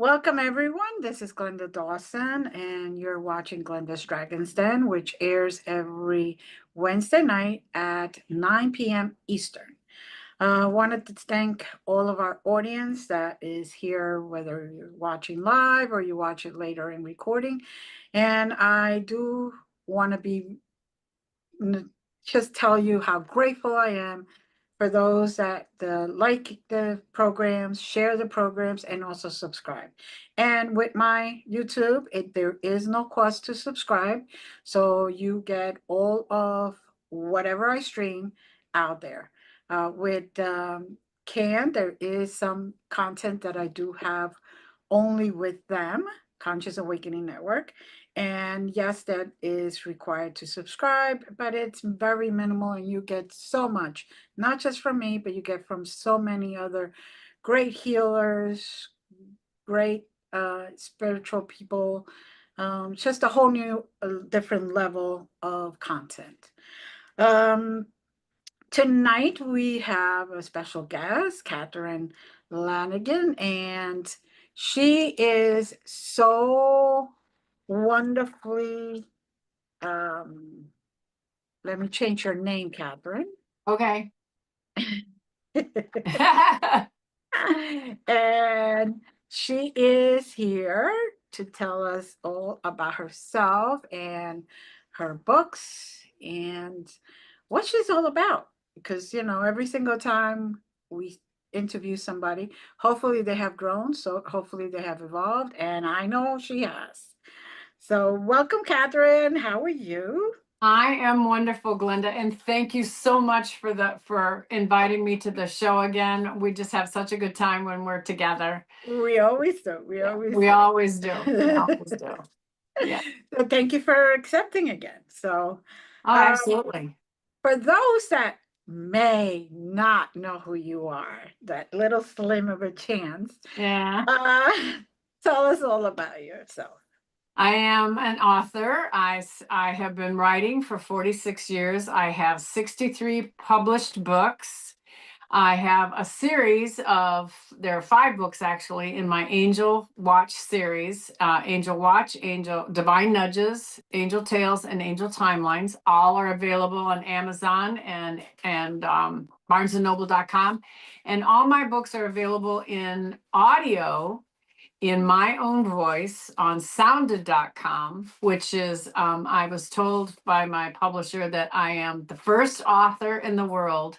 Welcome, everyone. This is Glenda Dawson, and you're watching Glenda's Dragon's Den, which airs every Wednesday night at 9 p.m. Eastern. I wanted to thank all of our audience that is here, whether you're watching live or you watch it later in recording. And I do want to just tell you how grateful I am for those that like the programs, share the programs, and also subscribe. And with my YouTube, there is no cost to subscribe, so you get all of whatever I stream out there. With Can, there is some content that I do have only with them, Conscious Awakening Network. And yes, that is required to subscribe, but it's very minimal and you get so much, not just from me, but you get from so many other great healers, great spiritual people, just a whole new, different level of content. Um, Tonight we have a special guest, Catherine Lanigan, and she is so wonderfully, um, let me change your name, Catherine. Okay. And she is here to tell us all about herself and her books and what she's all about. Because, every single time we interview somebody, hopefully they have grown, so hopefully they have evolved, and I know she has. So, welcome, Catherine. How are you? I am wonderful, Glenda, and thank you so much for inviting me to the show again. We just have such a good time when we're together. We always do. We Yeah, always we do. always do. We always do. Yeah. So thank you for accepting again. So, Oh, absolutely. for those that may not know who you are, that little slim of a chance, Yeah. uh, tell us all about yourself. I am an author. I have been writing for 46 years. I have 63 published books. I have a series there are 5 books actually in my Angel Watch series. Angel Watch, Angel Divine Nudges, Angel Tales, and Angel Timelines. All are available on Amazon and barnesandnoble.com. And all my books are available in audio in my own voice on sounded.com, which is, I was told by my publisher that I am the first author in the world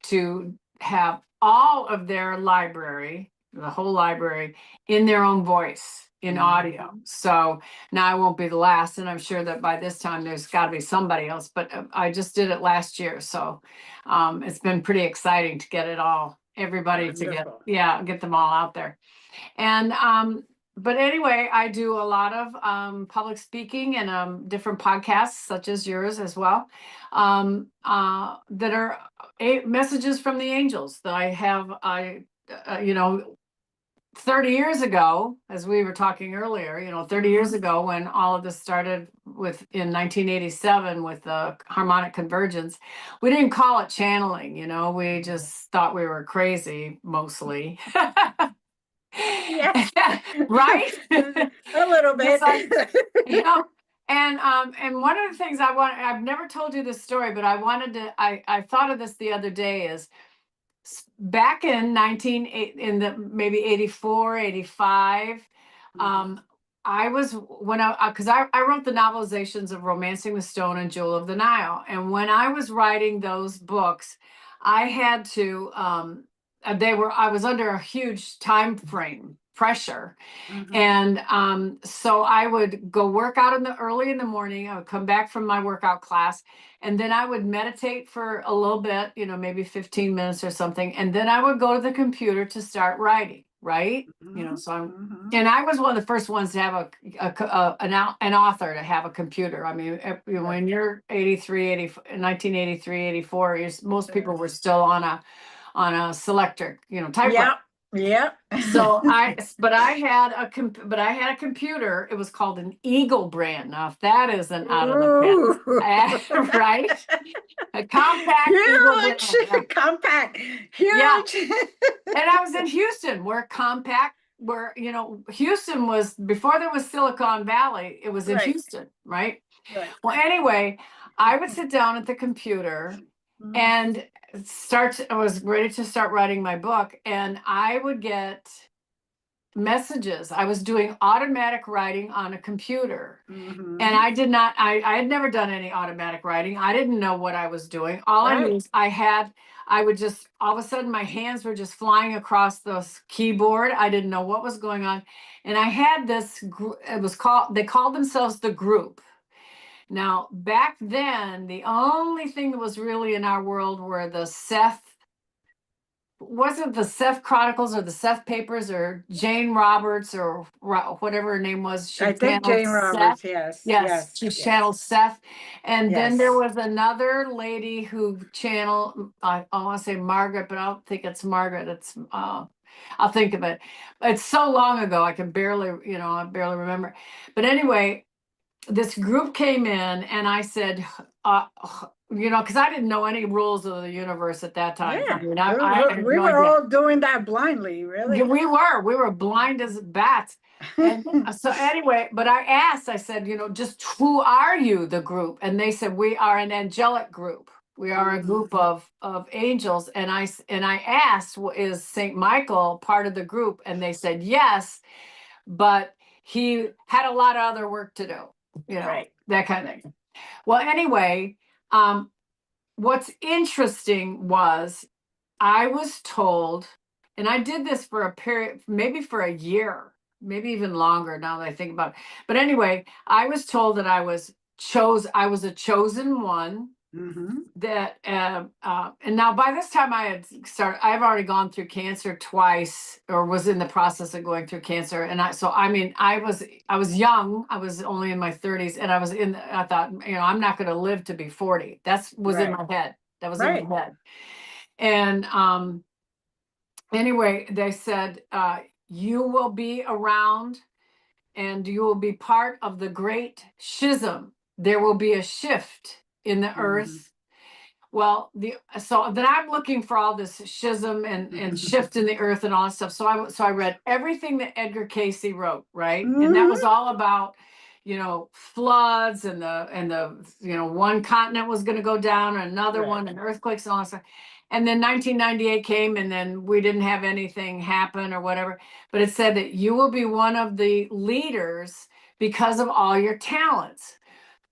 to have all of their library, the whole library, in their own voice in audio. So now I won't be the last, and I'm sure that by this time there's got to be somebody else, but I just did it last year. So it's been pretty exciting to get it all, everybody to get them all out there. And but anyway, I do a lot of public speaking and different podcasts such as yours as well, that are messages from the angels that I 30 years ago, as we were talking earlier, 30 years ago when all of this started in 1987 with the harmonic convergence, we didn't call it channeling, we just thought we were crazy mostly. Yes. Right? A little bit. And one of the things I've never told you this story, but I thought of this the other day is back in maybe 84, 85, because I wrote the novelizations of Romancing the Stone and Jewel of the Nile. And when I was writing those books, I had to, I was under a huge time frame pressure. And so I would go work out early in the morning. I would come back from my workout class, and then I would meditate for a little bit, maybe 15 minutes or something. And then I would go to the computer to start writing, right? So and I was one of the first ones to have an author to have a computer. I mean, when you're 1983, 84, most people were still on a selectric, typewriter. Yeah. So I had a computer. It was called an Eagle brand. Now, if that isn't out of the pants, right? A compact huge, compact, huge. Yeah. And I was in Houston, where compact where, you know, Houston was, before there was Silicon Valley, it was in Right. Houston, right? Right. Well, anyway, I would sit down at the computer Mhm. and I was ready to start writing my book, and I would get messages. I was doing automatic writing on a computer. And Mhm. I did not, I had never done any automatic writing. I didn't know what I was doing. All I knew Right. is I would just, all of a sudden my hands were just flying across the keyboard. I didn't know what was going on. And I had this, it was called, they called themselves the group. Now, back then, the only thing that was really in our world were the Seth, wasn't the Seth Chronicles or the Seth Papers or Jane Roberts or whatever her name was. She I think channeled Jane Seth. Roberts. Yes. Yes, Yes. she Yes. channeled Seth. And then there Yes. was another lady who channeled, I want to say Margaret, but I don't think it's Margaret. It's, I'll think of it. It's so long ago, I can barely, you know, I barely remember. But anyway, this group came in and I said, you know, because I didn't know any rules of the universe at that time. I Yeah. mean, I had We no were idea. all doing that blindly, Yeah, really. we were blind as bats. And so anyway, but I said, you know, just who are you, the group? And they said, we are an angelic group. We are a group of angels. And I asked, well, is Saint Michael part of the group? And they said yes, but he had a lot of other work to do, you know, Right. that kind of thing. Well, anyway, what's interesting was I was told, and I did this for a period, maybe for a year, maybe even longer now that I think about it. But anyway, I was told that I was a chosen one, Mm-hmm. that and now by this time I've already gone through cancer twice, or was in the process of going through cancer. And I mean, I was young. I was only in my 30s, and I thought, you know, I'm not going to live to be 40. That's was in Right. my head. That was in Right. my head. And anyway, they said, you will be around and you will be part of the great schism. There will be a shift in the Mm-hmm. earth. Well, so then I'm looking for all this schism and shift in the earth and all that stuff. So I read everything that Edgar Casey wrote, right? And that was Mm-hmm. all about, you know, floods and the you know, one continent was going to go down, another Right. one, and earthquakes and all that stuff. And then 1998 came, and then we didn't have anything happen or whatever. But it said that you will be one of the leaders because of all your talents.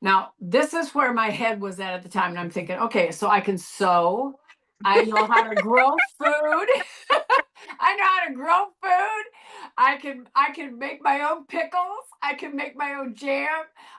Now, this is where my head was at the time. And I'm thinking, okay, so I can sew. I know how to grow food. I know how to grow food. I can make my own pickles. I can make my own jam.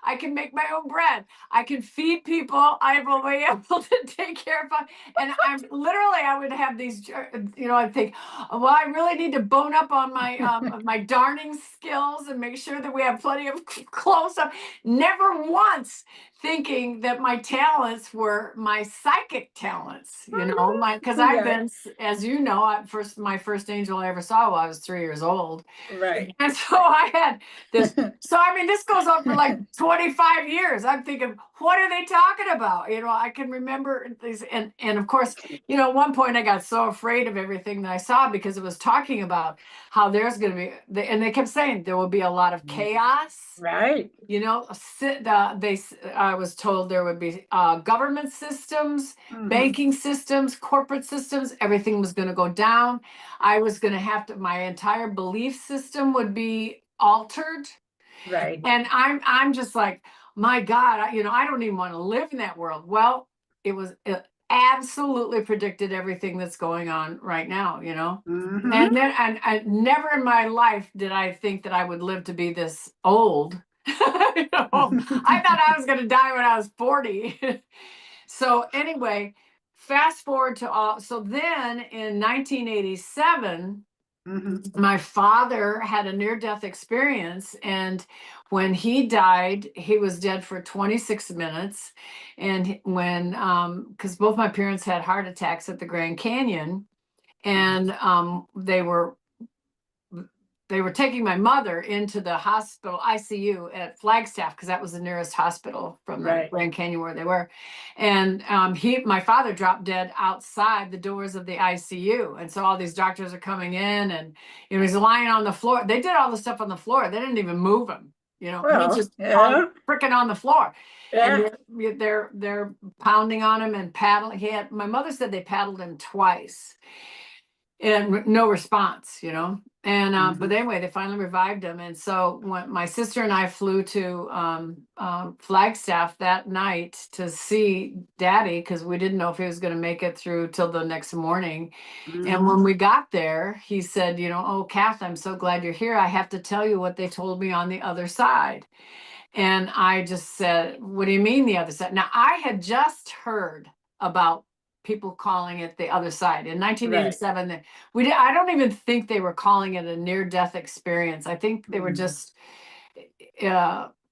I can make my own bread. I can feed people. I will be able to take care of them. And I would have these, you know, I think, well, I really need to bone up on my darning skills and make sure that we have plenty of clothes. Never once thinking that my talents were my psychic talents, you know, because I've Right. been, as you know, my first angel I ever saw while I was 3 years old. Right. And so I had this. So, I mean, this goes on for like 25 years. I'm thinking, what are they talking about? You know, I can remember these. And of course, you know, at one point I got so afraid of everything that I saw because it was talking about how there's going to be, and they kept saying there will be a lot of chaos. Right. You know, I was told there would be government systems, Mm-hmm. banking systems, corporate systems, everything was going to go down. I was going to my entire belief system would be altered. Right. And I'm just like, my God, you know, I don't even want to live in that world. Well, it absolutely predicted everything that's going on right now, you know. Mm-hmm. And then, and I never in my life did I think that I would live to be this old. You know, I thought I was going to die when I was 40. So anyway, fast forward to so then in 1987, Mm-hmm. my father had a near-death experience, and when he died, he was dead for 26 minutes. And when because both my parents had heart attacks at the Grand Canyon, and they were they were taking my mother into the hospital ICU at Flagstaff, because that was the nearest hospital from the Right. Grand Canyon where they were. And my father dropped dead outside the doors of the ICU. And so all these doctors are coming in, and he's lying on the floor. They did all the stuff on the floor. They didn't even move him. He's just freaking on the floor. Yeah. And they're pounding on him and paddling. My mother said they paddled him twice and no response, And but anyway, they finally revived him. And so when my sister and I flew to Flagstaff that night to see Daddy, because we didn't know if he was going to make it through till the next morning. And when we got there, he said, "Oh, Kath, I'm so glad you're here. I have to tell you what they told me on the other side." And I just said, "What do you mean the other side?" Now, I had just heard about people calling it the other side in 1987. I don't even think they were calling it a near-death experience. I think they were just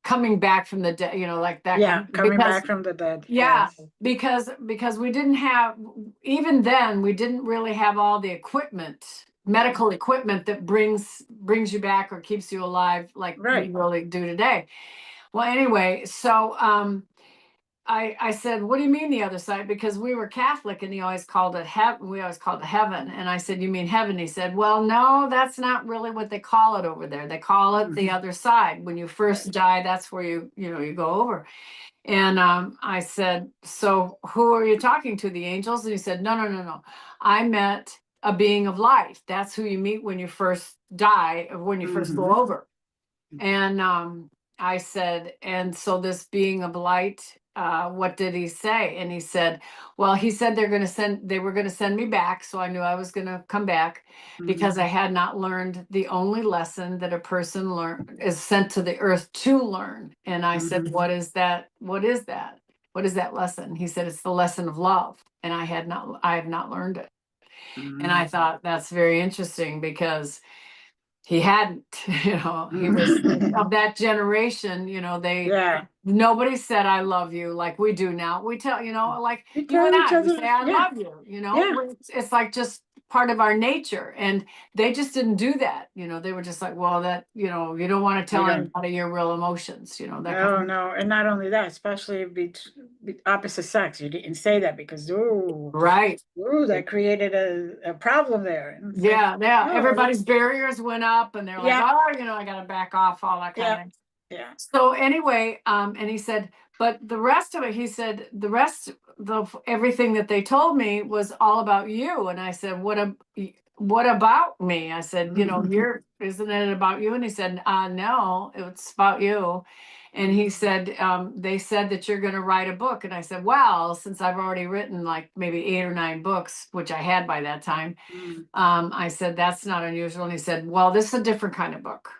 coming back from the dead, like that. Yeah, coming back from the dead. Yeah, yes. because we didn't have, even then, we didn't really have all the equipment, medical equipment that brings you back or keeps you alive like we really do today. Well, anyway, so I said, "What do you mean the other side?" Because we were Catholic, and he always called it heaven. We always called it heaven. And I said, "You mean heaven?" He said, "Well, no, that's not really what they call it over there. They call it the other side. When you first die, that's where you go over." And I said, "So who are you talking to, the angels?" And he said, "No, no, no, no. I met a being of light. That's who you meet when you first die, or when you first go over." And I said, "And so this being of light, what did he say?" And he said, "Well, he said they were going to send me back." So I knew I was going to come back because I had not learned the only lesson that a person is sent to the earth to learn. And I said, "What is that? What is that? What is that lesson?" He said, "It's the lesson of love." And I have not learned it. And I thought that's very interesting, because he hadn't, he was of that generation, nobody said "I love you" like we do now. We tell, like We you tell and each I, we other, say "I love you," it's like just part of our nature. And they just didn't do that. They were just like, well, that, you don't want to tell anybody your real emotions, that kind of thing. No. And not only that, especially opposite sex. You didn't say that because, Right. that created a problem there. And it's Yeah, like, yeah. no, Everybody's barriers went up, and they're like, "Oh, I got to back off," all that kind of thing. yeah. So anyway, and he said, "But the rest of it," he said, "the rest of everything that they told me was all about you." And I said, what about me?" I said, "Isn't it about you?" And he said, "No, it's about you." And he said, "They said that you're going to write a book." And I said, "Well, since I've already written like maybe 8 or 9 books, which I had by that time," I said, "That's not unusual." And he said, "Well, this is a different kind of book."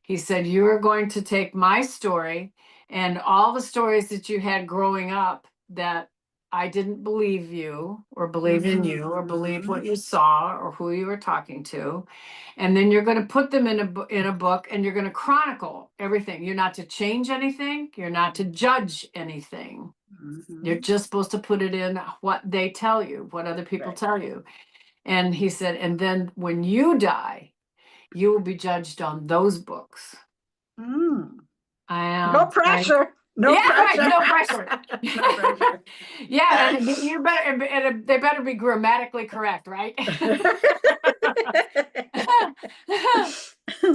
He said, "You're going to take my story and all the stories that you had growing up that I didn't believe you or believe in you or believe what you saw or who you were talking to. And then you're going to put them in a book, and you're going to chronicle everything. You're not to change anything. You're not to judge anything. You're just supposed to put it in what they tell you, what other people tell you." And he said, "And then when you die, you will be judged on those books." No pressure. No Yeah, right, pressure. no pressure. No pressure. Yeah, and they better be grammatically correct, right?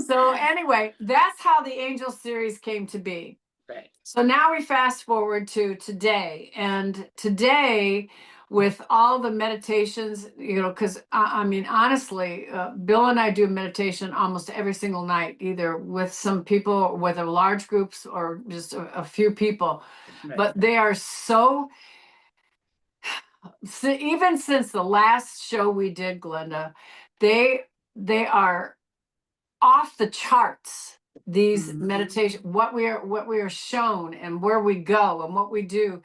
So anyway, that's how the Angel series came to be. Right. So now we fast forward to today, and today, with all the meditations, because I mean, honestly, Bill and I do meditation almost every single night, either with some people, with a large groups, or just a few people. Right. But they are so even since the last show we did, Glenda, they are off the charts. These meditation, what we are shown, and where we go, and what we do.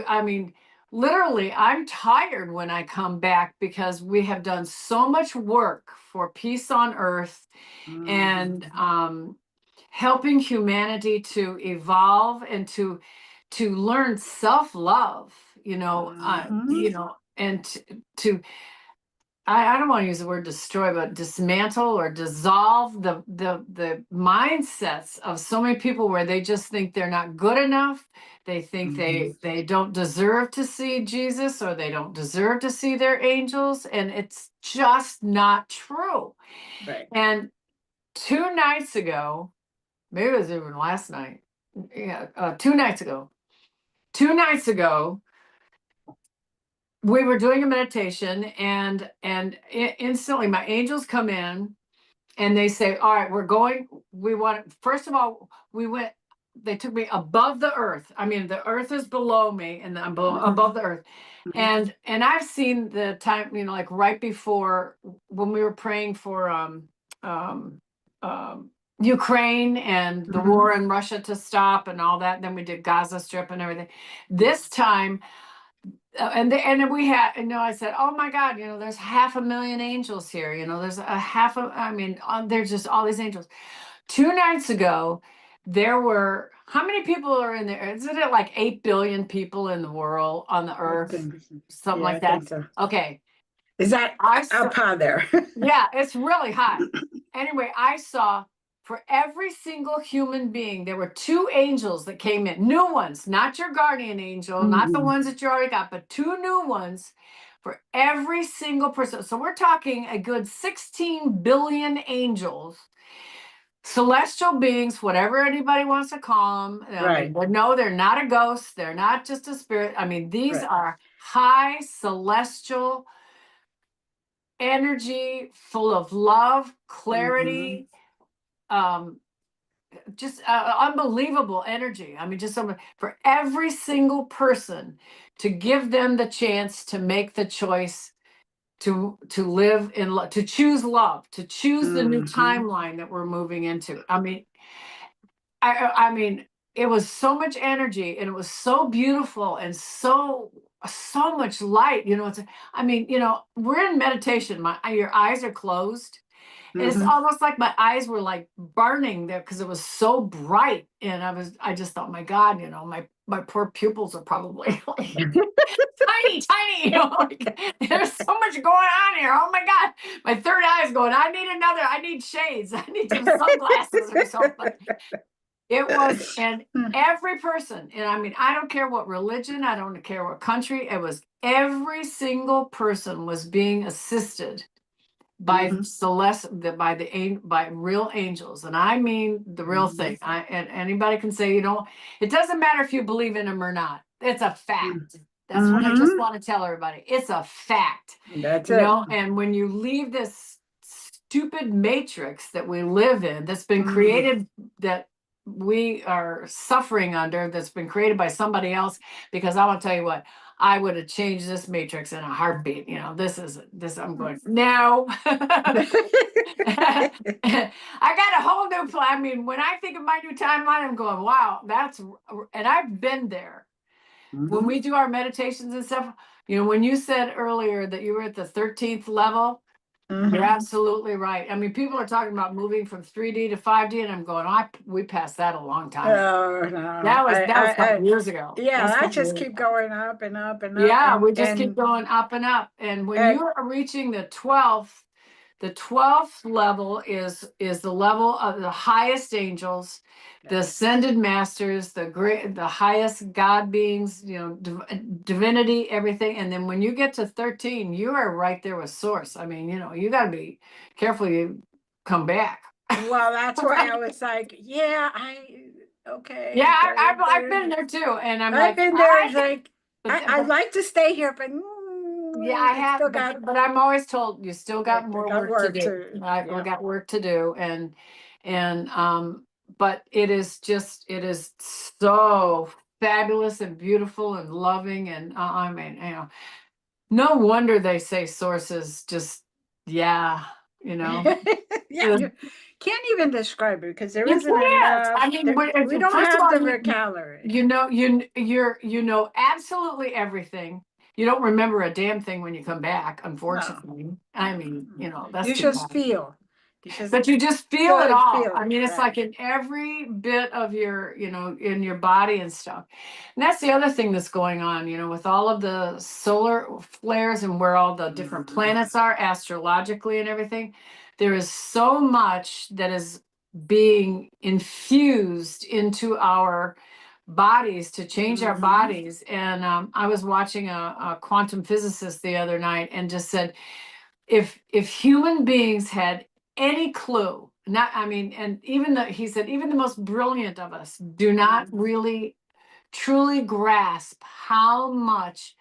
I mean, literally, I'm tired when I come back, because we have done so much work for peace on earth, and helping humanity to evolve and to learn self-love, and to I don't want to use the word destroy, but dismantle or dissolve the mindsets of so many people where they just think they're not good enough. They think they don't deserve to see Jesus, or they don't deserve to see their angels, and it's just not true. Right. And 2 nights ago, maybe it was even last night. Yeah, 2 nights ago. 2 nights ago, we were doing a meditation, and instantly my angels come in and they say, all right, we want, first of all, they took me above the earth. I mean, the earth is below me, and I'm above the earth. And I've seen the time, like right before, when we were praying for um, Ukraine and the war in Russia to stop and all that. Then we did Gaza Strip and everything. This time, and we had, I said, oh my God, there's 500,000 angels here. There's there's just all these angels. 2 nights ago, there were, how many people are in there? Isn't it like 8 billion people in the world, on the earth? Something like that. So. Okay. Is that up high there? Yeah, it's really high. Anyway, I saw, for every single human being, there were 2 angels that came in, new ones, not your guardian angel, not the ones that you already got, but 2 new ones for every single person. So we're talking a good 16 billion angels, celestial beings, whatever anybody wants to call them. Right. No, they're not a ghost. They're not just a spirit. I mean, these are high celestial energy, full of love, clarity, just unbelievable energy. I mean, just for every single person, to give them the chance to make the choice to live in love, to choose love, to choose the new timeline that we're moving into. I mean, it was so much energy, and it was so beautiful, and so much light. We're in meditation. Your eyes are closed. And it's almost like my eyes were like burning there because it was so bright. And I just thought, my God, my poor pupils are probably like tiny, there's so much going on here. Oh my God. My third eye is going, I need shades. I need some sunglasses or something. It was, and every person, and I don't care what religion, I don't care what country, it was every single person was being assisted by by real angels. And I mean the real thing. And anybody can say, it doesn't matter if you believe in them or not. It's a fact. That's what I just want to tell everybody. It's a fact. That's it. And when you leave this stupid matrix that we live in, that's been created, that we are suffering under, that's been created by somebody else, because I want to tell you what, I would have changed this matrix in a heartbeat. I'm going, no. I got a whole new plan. I mean, when I think of my new timeline, I'm going, wow, and I've been there. When we do our meditations and stuff, when you said earlier that you were at the 13th level, you're absolutely right. I mean, people are talking about moving from 3D to 5D, and I'm going, we passed that a long time ago. Oh, no. That was a couple years ago. Yeah, I just keep going up and up and up. Yeah, we just keep going up and up. And when you're reaching the 12th level is the level of the highest angels, the ascended masters, the highest God beings, divinity, everything. And then when you get to 13, you are right there with source. I mean, you got to be careful you come back. Well, that's why I was like, yeah, okay. Yeah, I've been there too. And I've been there. It's like, I like to stay here, but yeah, I have, but I'm always told you still got more work to do. We got work to do, but it is so fabulous and beautiful and loving, and I mean, no wonder they say sources just, yeah, you can't even describe it because there isn't enough. I mean, we don't have the vocabulary. You know absolutely everything. You don't remember a damn thing when you come back, unfortunately. No. I mean, that's you just feel. But you just feel it all. I mean, it's right. like in every bit of your, in your body and stuff. And that's the other thing that's going on, with all of the solar flares and where all the different planets are astrologically and everything. There is so much that is being infused into our bodies to change our bodies. And I was watching a quantum physicist the other night and just said, if human beings had any clue, not, I mean, and he said, even the most brilliant of us do not really truly grasp how much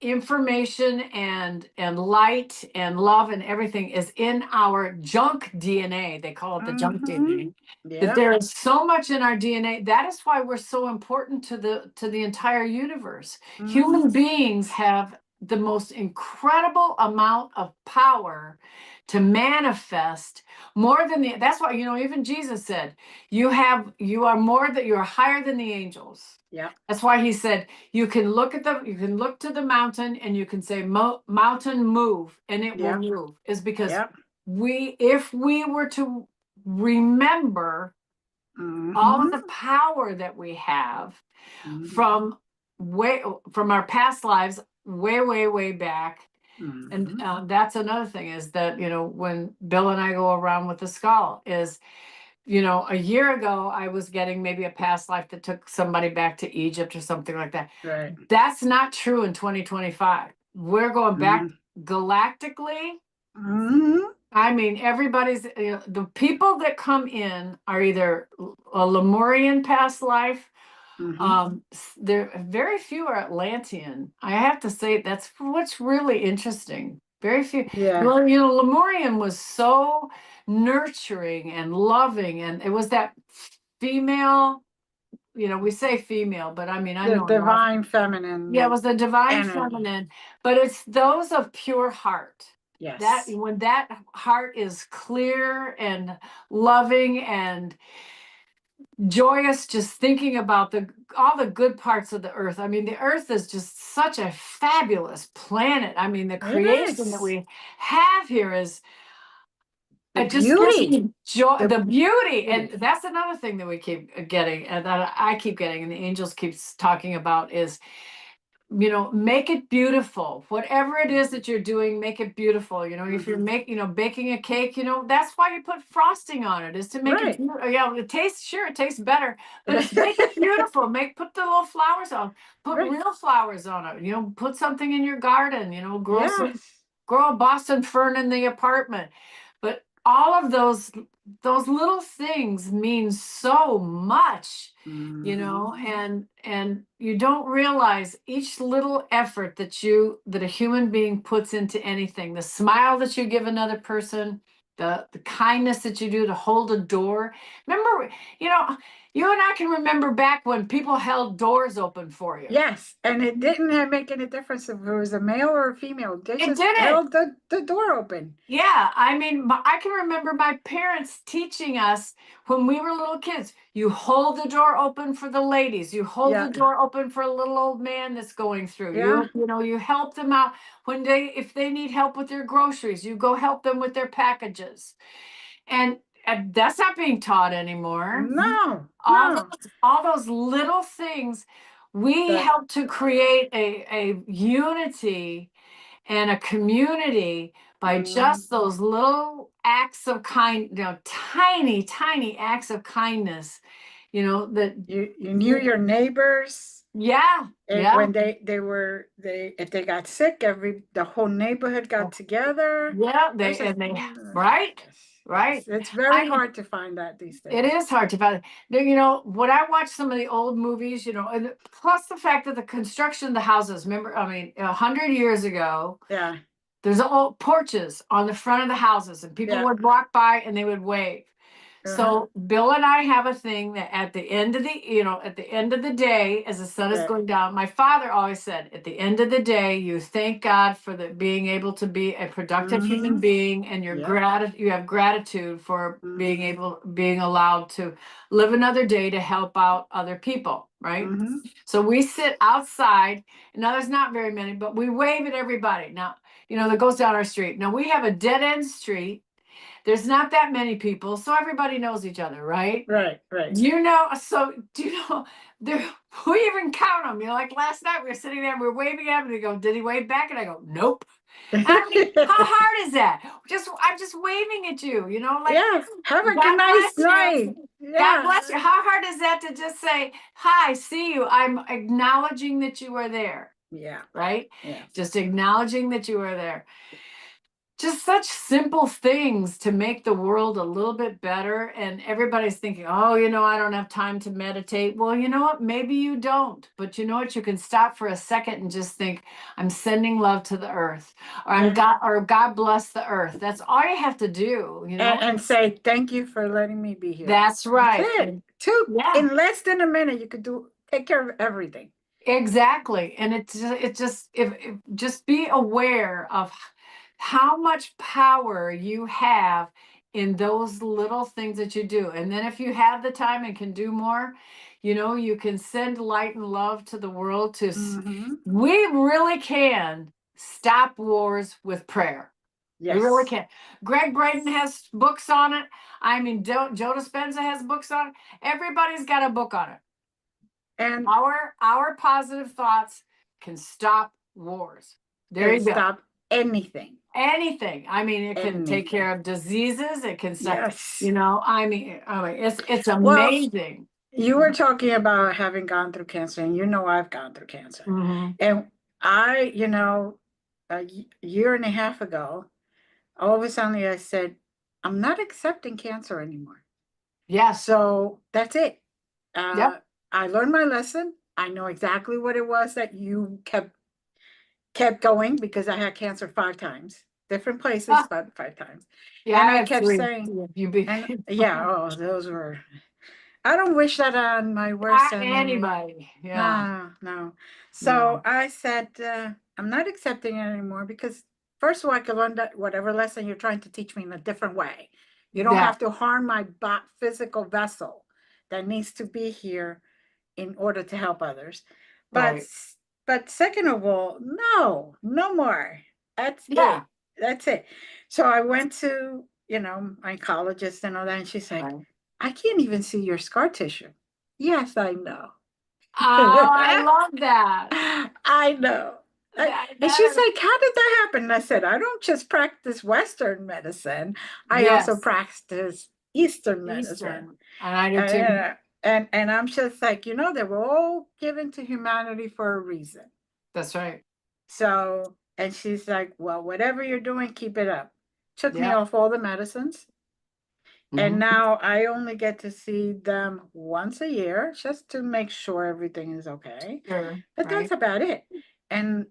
information and light and love and everything is in our junk DNA. They call it the junk DNA. That Yeah. there is so much in our DNA. That is why we're so important to the entire universe. Human beings have the most incredible amount of power to manifest more than that's why, even Jesus said, you are higher than the angels. Yeah. That's why he said, you can look to the mountain and you can say, mountain move, and it will move. Is because if we were to remember all of the power that we have from our past lives, way back. And that's another thing is that, when Bill and I go around with the skull is, a year ago, I was getting maybe a past life that took somebody back to Egypt or something like that. Right. That's not true in 2025. We're going back galactically. I mean, everybody's, the people that come in are either a Lemurian past life. There very few are Atlantean. I have to say that's what's really interesting. Very few. Yeah. Well, Lemurian was so nurturing and loving, and it was that female. We say female, but I mean, I The know. divine feminine. Yeah, it was the divine energy. feminine, but it's those of pure heart. Yes. That when that heart is clear and loving and joyous, just thinking about all the good parts of the earth. I mean, the earth is just such a fabulous planet. I mean, the creation that we have here is the just beauty. gives me joy, the beauty. And that's another thing that we keep getting, and that I keep getting, and the angels keeps talking about is, make it beautiful. Whatever it is that you're doing, make it beautiful. If you're baking a cake, that's why you put frosting on it, is to make it, it tastes better, but it's make it beautiful. Put the little flowers on, put real flowers on it, put something in your garden, grow a Boston fern in the apartment. But all of those little things mean so much. And you don't realize each little effort that a human being puts into anything, the smile that you give another person, the kindness that you do to hold a door. Remember, you and I can remember back when people held doors open for you. Yes, and it didn't make any difference if it was a male or a female. They just didn't. held the door open. Yeah, I mean, I can remember my parents teaching us when we were little kids. You hold the door open for the ladies. You hold the door open for a little old man that's going through. You help them out if they need help with their groceries. You go help them with their packages, and that's not being taught anymore. No, all those little things. We help to create a unity and a community by just those little acts of tiny acts of kindness, that you knew your neighbors. Yeah. When if they got sick, the whole neighborhood got together. Yeah, right. Right. It's very hard to find that these days. It is hard to find. When I watch some of the old movies, and plus the fact that the construction of the houses, remember, I mean, 100 years ago, there's old porches on the front of the houses, and people would walk by and they would wave. So Bill and I have a thing that at the end of the day, as the sun is going down, my father always said, at the end of the day, you thank God for being able to be a productive human being, and you have gratitude for being allowed to live another day to help out other people, right? So we sit outside, and now there's not very many, but we wave at everybody. Now, that goes down our street. Now we have a dead end street There's not that many people, so everybody knows each other, right? Right, right. So do you know, there, we even count them. You know, like last night we were sitting there, we were waving at him, and they go, did he wave back? And I go, nope. I mean, how hard is that? I'm just waving at you, you know, like, Yeah. Have a God good nice bless night. you. God Yeah. bless you. How hard is that to just say, hi, see you? I'm acknowledging that you are there, Yeah. right? Yeah. Just acknowledging that you are there. Just such simple things to make the world a little bit better. And everybody's thinking, oh, you know, I don't have time to meditate. Well, you know what? Maybe you don't. But you know what? You can stop for a second and just think, I'm sending love to the earth, or God bless the earth. That's all you have to do, you know? And say thank you for letting me be here. That's right. That's it. Yeah. In less than a minute, you could take care of everything. Exactly. And it just if just be aware of how much power you have in those little things that you do. And then if you have the time and can do more, you know, you can send light and love to the world we really can stop wars with prayer. Yes. We really can. Greg Braden has books on it. I mean, Joe Dispenza has books on it. Everybody's got a book on it. And our positive thoughts can stop wars. There you go. Stop anything. Anything. I mean, it can take care of diseases. It can stop. Yes. You know, I mean, it's amazing. You were talking about having gone through cancer, and you know I've gone through cancer. And I, you know, a year and a half ago, all of a sudden I said, I'm not accepting cancer anymore. Yeah. So that's it. Yep. I learned my lesson. I know exactly what it was that you kept going, because I had cancer 5 times, different places, but 5 times. Yeah, and I I have kept 3. saying, and, yeah, oh, those were. I don't wish that on my worst enemy. Anybody. Yeah. No. So I said, I'm not accepting it anymore, because first of all, I could learn that whatever lesson you're trying to teach me in a different way. You don't have to harm my physical vessel that needs to be here in order to help others. But second of all, no more. That's it. That's it. So I went to, you know, my oncologist and all that, and she's like, I can't even see your scar tissue. Yes, I know. Oh, I love that. I know. And she's like, how did that happen? And I said, I don't just practice Western medicine. I also practice Eastern medicine. And I do too. And I'm just like, you know, they were all given to humanity for a reason. That's right. So, and she's like, well, whatever you're doing, keep it up. Took me off all the medicines. And now I only get to see them once a year, just to make sure everything is okay. But that's about it. And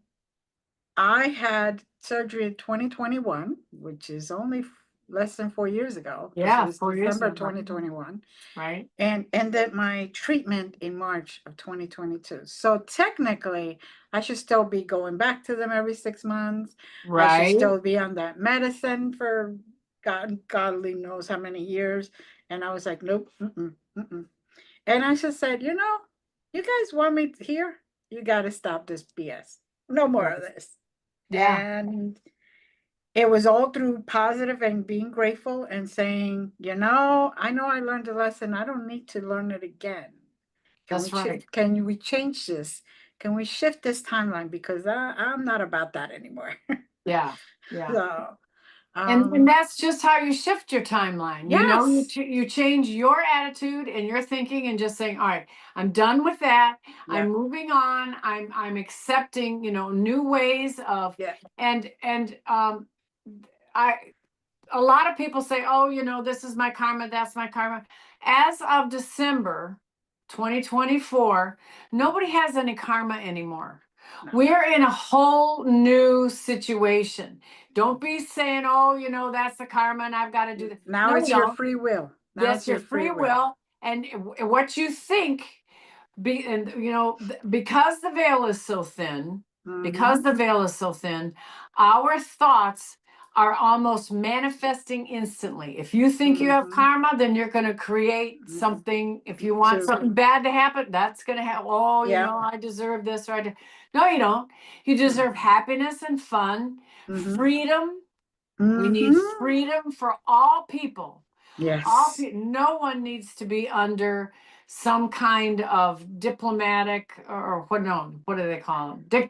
I had surgery in 2021, which is only less than 4 years ago. Yeah, it was 4 years December ago. 2021. Right. And ended my treatment in March of 2022. So technically, I should still be going back to them every 6 months. I should still be on that medicine for godly knows how many years. And I was like, nope. And I just said, you know, you guys want me here? You got to stop this BS. No more of this. Yeah. And it was all through positive and being grateful and saying, you know I learned a lesson. I don't need to learn it again. Can we change this? Can we shift this timeline? Because I'm not about that anymore. Yeah. So, and that's just how you shift your timeline. Yes. You know, you change your attitude and your thinking, and just saying, all right, I'm done with that. I'm moving on. I'm accepting, you know, new ways of, and a lot of people say, oh, you know, this is my karma, that's my karma. As of December 2024, nobody has any karma anymore. We're in a whole new situation. Don't be saying, oh, you know, that's the karma and I've got to do that. Now it's your free will. That's your free will. And what you think, you know, because the veil is so thin, our thoughts are almost manifesting instantly. If you think you have karma, then you're going to create something. If you want something bad to happen, that's going to happen. Oh, you know, I deserve this, or no, you don't. You deserve happiness and fun, freedom, We need Mm-hmm. freedom for all people. Yes. No one needs to be under some kind of diplomatic or what, no, what do they call them? A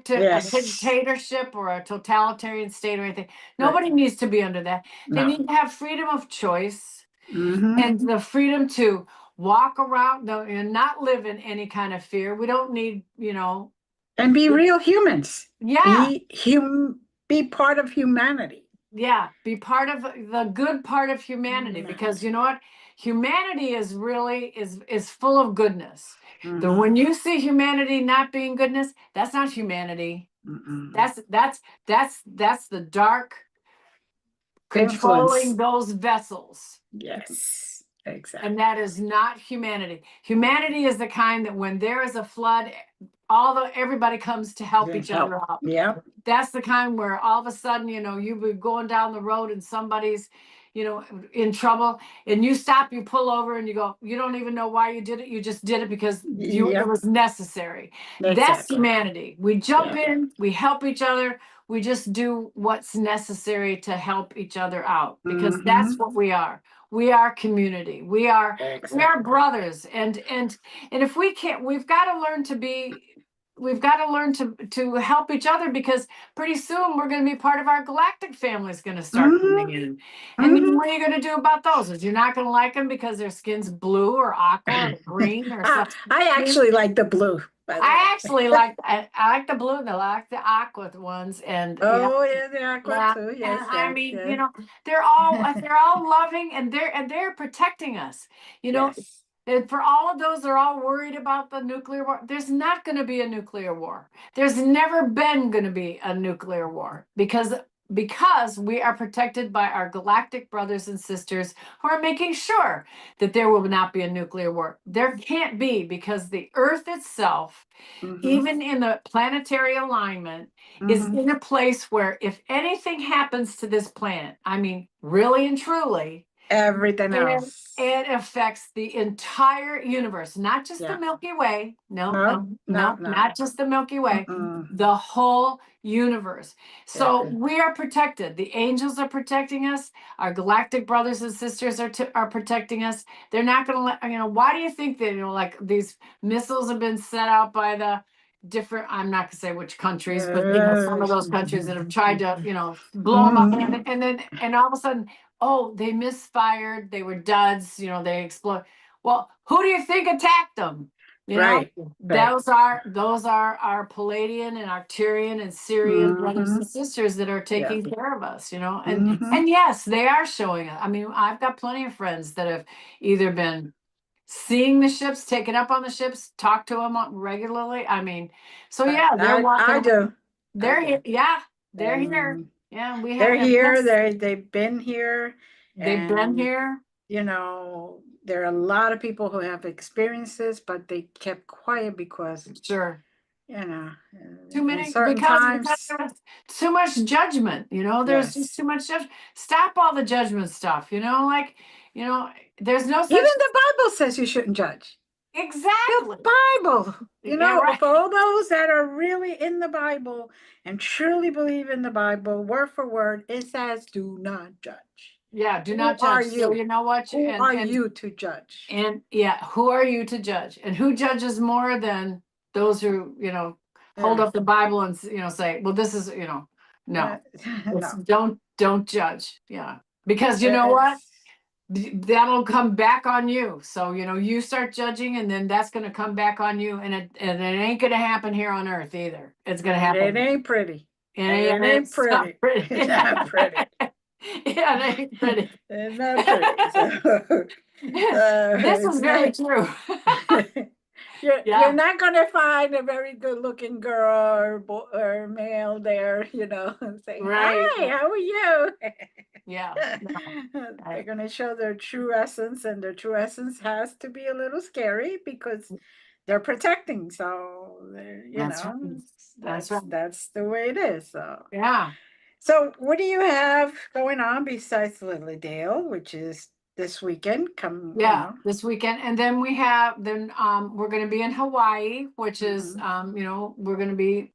Yes. dictatorship or a totalitarian state or anything. Right. Nobody needs to be under that. They No. need to have freedom of choice Mm-hmm. and the freedom to walk around and not live in any kind of fear. We don't need, And be real humans. yeah, Be part of humanity. yeah, be part of the good part of humanity, because you know what? Humanity is really is full of goodness. Mm-hmm. When you see humanity not being goodness, that's not humanity. Mm-mm. That's the dark Influence. controlling those vessels. Yes. Exactly. And that is not humanity. Humanity is the kind that when there is a flood, everybody comes to help each other out. Yeah. That's the kind where all of a sudden, you be going down the road and somebody's, in trouble, and you stop, you pull over, and you go, you don't even know why you did it. You just did it because it was necessary. That's Exactly. humanity. We jump in, we help each other. We just do what's necessary to help each other out, because that's what we are. We are community. We are brothers. And if we can't, we've got to learn to help each other, because pretty soon we're going to be part of our galactic family is going to start coming in. And then what are you going to do about those? Is you're not going to like them because their skin's blue or aqua or green or something? I actually like the blue. I like the blue and I like the aqua ones, and the aqua too. and Yes, I yes, mean, yes. they're all loving, and they're protecting us. Yes. And for all of those that are all worried about the nuclear war, there's not going to be a nuclear war. There's never been going to be a nuclear war, because we are protected by our galactic brothers and sisters who are making sure that there will not be a nuclear war. There can't be, because the Earth itself, even in the planetary alignment, is in a place where if anything happens to this planet, I mean, really and truly, everything else. it affects the entire universe, not just the Milky Way. No, not just the Milky Way, the whole universe. So we are protected. The angels are protecting us. Our galactic brothers and sisters are protecting us. They're not going to let, why do you think that, like these missiles have been set out by the different, I'm not gonna say which countries, but some of those countries that have tried to, blow them up, and all of a sudden, oh, they misfired, they were duds, they explode. Well, who do you think attacked them? Those are our Palladian and Arcturian and Syrian brothers and sisters that are taking care of us, and yes, they are showing us. I mean, I've got plenty of friends that have either been seeing the ships, taken up on the ships, talk to them regularly. I mean, so yeah, they're walking. I do. They're here. Yeah, they're here. Yeah, we have. They're here. They've been here. They've been here. There are a lot of people who have experiences, but they kept quiet because too many, certain because times. there's too much judgment. There's just too much judgment. Stop all the judgment stuff. There's no such. Even the Bible says you shouldn't judge. Exactly. The Bible. For all those that are really in the Bible and truly believe in the Bible, word for word, it says, "Do not judge." Yeah, do not judge. Are you? So you know what? Who are you to judge? And who are you to judge? And who judges more than those who, hold up the Bible and say, well, this is, no. Don't judge. Yeah. Because you know what? That'll come back on you. So, you start judging, and then that's going to come back on you, and it ain't going to happen here on earth either. It's going to happen. It ain't pretty. It ain't pretty. It's not pretty. Yeah, it ain't pretty. It's not pretty. This is very true. You're not going to find a very good-looking girl or male there, saying, "Hi, how are you?" Yeah. They're going to show their true essence, and their true essence has to be a little scary because they're protecting. So, that's the way it is. So, yeah. So, what do you have going on besides Lily Dale, which is this weekend. Come, Yeah, this weekend. And then we're going to be in Hawaii, which is, Mhm. we're going to be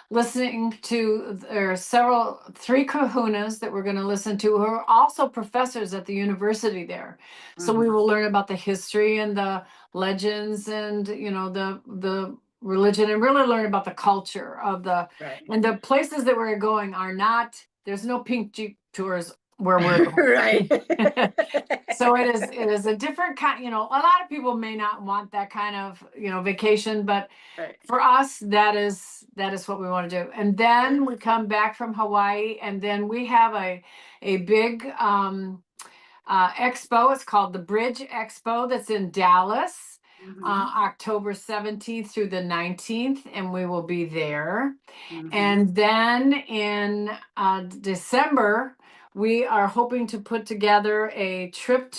listening to, there are three kahunas that we're going to listen to who are also professors at the university there. So we Mhm. will learn about the history and the legends and, the religion, and really learn about the culture of Right. and the places that we're going are not, there's no pink Jeep tours where we're going. Right. So it is a different kind, a lot of people may not want that kind of, vacation, but Right. for us, that is what we want to do. And then we come back from Hawaii, and then we have a big expo. It's called the Bridge Expo, that's in Dallas, Mhm. October 17th through the 19th, and we will be there. Mhm. And then in December, we are hoping to put together a trip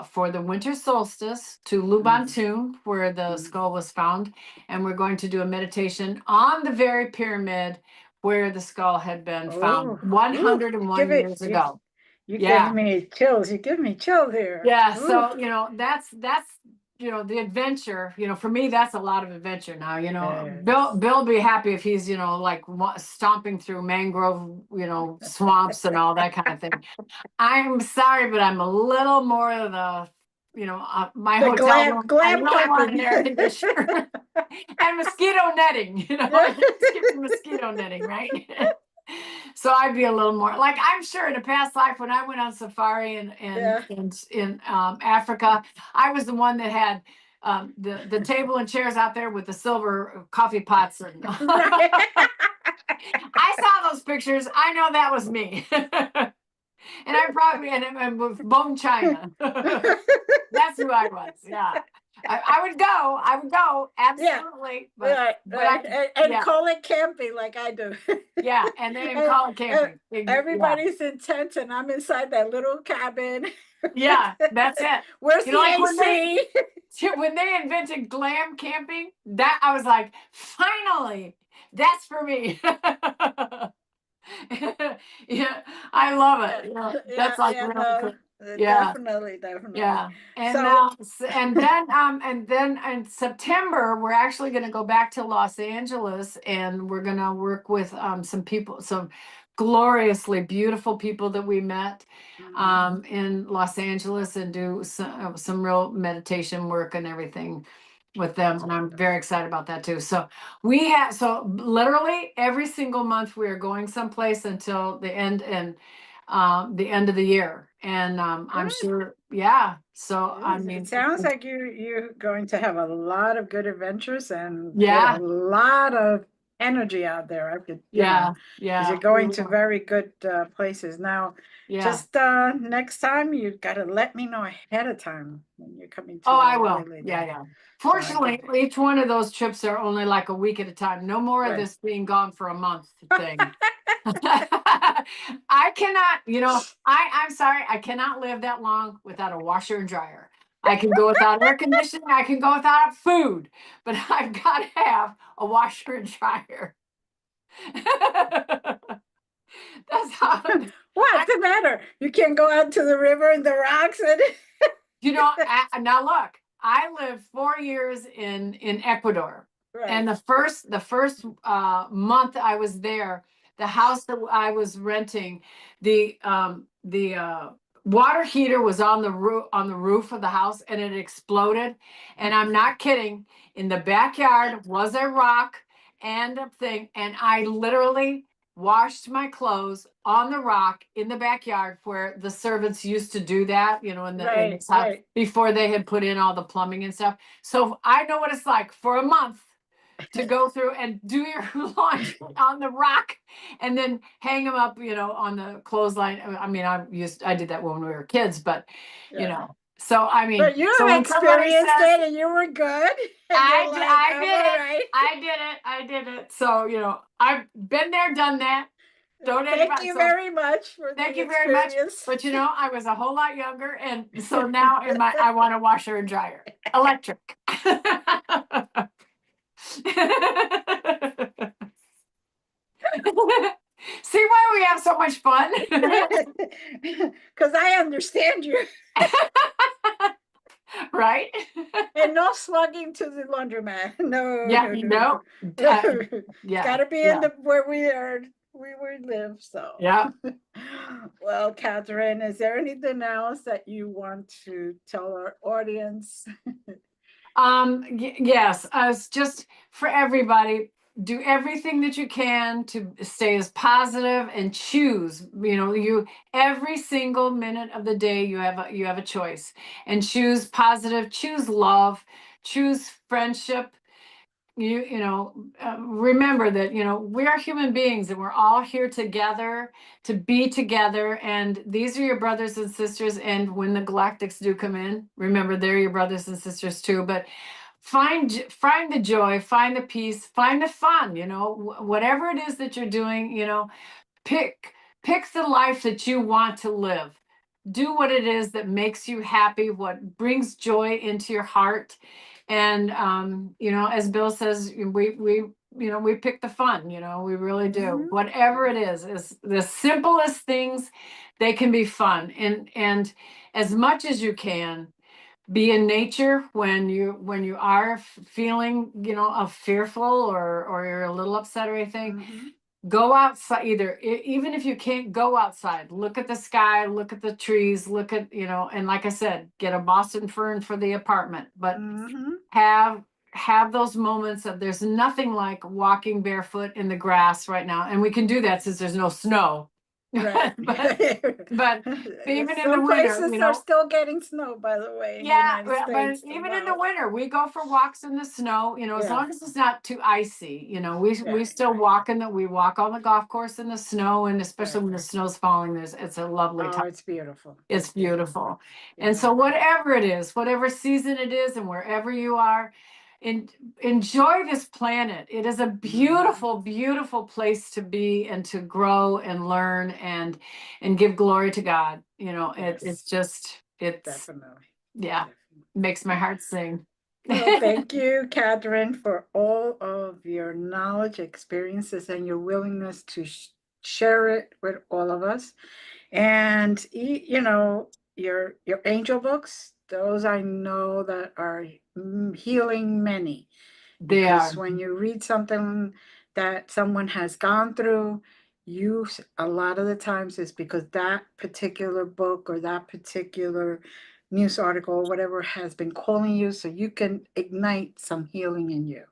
for the winter solstice to Mhm. Lubantun, where the Mhm. skull was found. And we're going to do a meditation on the very pyramid where the skull had been found Oh, ooh, 101 years ago. you give Yeah. me chills. You give me chills here. Yeah, Ooh, so that's the adventure. For me, that's a lot of adventure now. yes. Bill be happy if he's like stomping through mangrove swamps and all that kind of thing. I'm sorry, but I'm a little more of my The hotel glam room. I glam really want an camping. air conditioner and mosquito netting. Yeah. Skip the mosquito netting, right? So I'd be a little more like, I'm sure in a past life when I went on safari Yeah. in Africa, I was the one that had the table and chairs out there with the silver coffee pots, and Right. I saw those pictures. I know that was me. And I probably and with bone china. That's who I was. Yeah. I would go, Yeah. absolutely. But Right, but right. I And yeah, call it camping like I do. yeah. And then And, call it and camping. Yeah. everybody's in tents and I'm inside that little cabin Yeah, that's it. Where's the Like when they AC? when they invented glam camping, that I was like, finally, that's for me. Yeah, I love Yeah, it. yeah, That's like yeah, really no, cool. Yeah. definitely, definitely. Yeah. So, And then in September, we're actually going to go back to Los Angeles, and we're going to work with some people, some gloriously beautiful people that we met mhm, in Los Angeles, and do some real meditation work and everything with them. that's And I'm very wonderful. excited about that too. So literally every single month we are going someplace until the end of the year. And I'm Good. sure, yeah. So I Yes, it mean, sounds like you're going to have a lot of good adventures and get a yeah, lot of energy out there. I could, yeah, because you're yeah, we going to will. very good places. Now, Yeah. just next time you got to let me know ahead of time when you're coming Oh, to I will. Yeah, Doubleday, yeah. so I Fortunately, could. each one of those trips are only like a week at a time. No more of Right. this being gone for a month thing. I cannot, I'm sorry, I cannot live that long without a washer and dryer. I can go without air conditioning, I can go without food, but I've got to have a washer and dryer. That's how What's I, the matter? You can't go out to the river and the rocks and now look, I lived 4 years in Ecuador. right. And the first month I was there, the house that I was renting, the water heater was on the roof of the house, and it exploded. And I'm not kidding. In the backyard was a rock and a thing, and I literally washed my clothes on the rock in the backyard where the servants used to do that, in Right, this house right. before they had put in all the plumbing and stuff. So I know what it's like for a month to go through and do your laundry on the rock, and then hang them up, on the clothesline. I mean, I did that when we were kids, but Yeah. so I mean, But you so when somebody experienced says, it and you were good, and you're like, I I'm did all it, right. I did it. So, I've been there, done that. Don't Thank anybody, you so very much for thank the you very much. experience. But I was a whole lot younger, and so now I want a washer and dryer, electric. See why we have so much fun? Because I understand you. Right? And no slugging to the laundromat. No, Yeah, no, you no, know, no. yeah, Gotta be in yeah, the where we live. So yeah. well, Catherine, is there anything else that you want to tell our audience? Yes, as just for everybody, do everything that you can to stay as positive and choose. You every single minute of the day you have a choice, and choose positive, choose love, choose friendship. Remember that we are human beings and we're all here together to be together, and these are your brothers and sisters. And when the galactics do come in, remember they're your brothers and sisters too. But find the joy, find the peace, find the fun. Whatever it is that you're doing, pick the life that you want to live. Do what it is that makes you happy, what brings joy into your heart. And as Bill says, we pick the fun. We really do. Mhm. Whatever it is the simplest things. They can be fun, and as much as you can, be in nature when you are feeling fearful, or you're a little upset or anything. Mhm. Go outside. Even if you can't go outside, look at the sky, look at the trees, look at and like I said, get a Boston fern for the apartment. But Mhm. have those moments of, there's nothing like walking barefoot in the grass right now, and we can do that since there's no snow. Right. but even in the Some winter, places are still getting snow, by the way, in the yeah, United but States. even in the Wow. winter, we go for walks in the snow, as Yeah. long as it's not too icy. We Right. still walk we walk on the golf course in the snow, and especially Right. when the snow's falling, it's a lovely Oh, time. it's beautiful. It's beautiful. And so Beautiful. whatever it is, whatever season it is, and wherever you are, enjoy this planet. It is a beautiful, beautiful place to be, and to grow and learn, and give glory to God. Yes. It's just, Definitely. yeah, makes my heart sing. Well, thank you, Catherine, for all of your knowledge, experiences, and your willingness to share it with all of us. And your angel books, those I know that are healing many. They Because are. when you read something that someone has gone through, a lot of the times it's because that particular book or that particular news article or whatever has been calling you, so you can ignite some healing in you.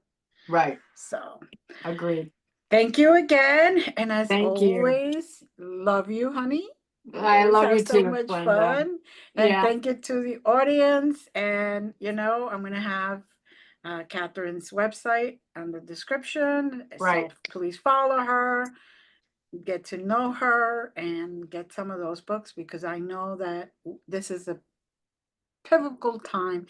Right. So Agreed. thank you again. And as Thank you. always, love you, honey. I Always love have you so too, much Glenda. fun. And Yeah, thank you to the audience. And, I'm going to have Catherine's website on the description. right. So please follow her, get to know her, and get some of those books, because I know that this is a pivotal time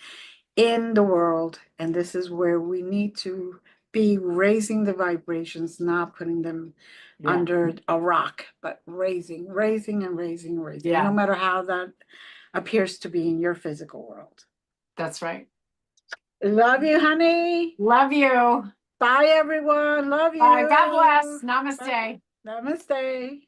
in the world. And this is where we need to be raising the vibrations, not putting them Yeah. under a rock, but raising, and raising, no Yeah, matter how that appears to be in your physical world. that's right. Love you, honey. Love you. Bye, everyone. Love God bless. you. Bye. Namaste. Namaste.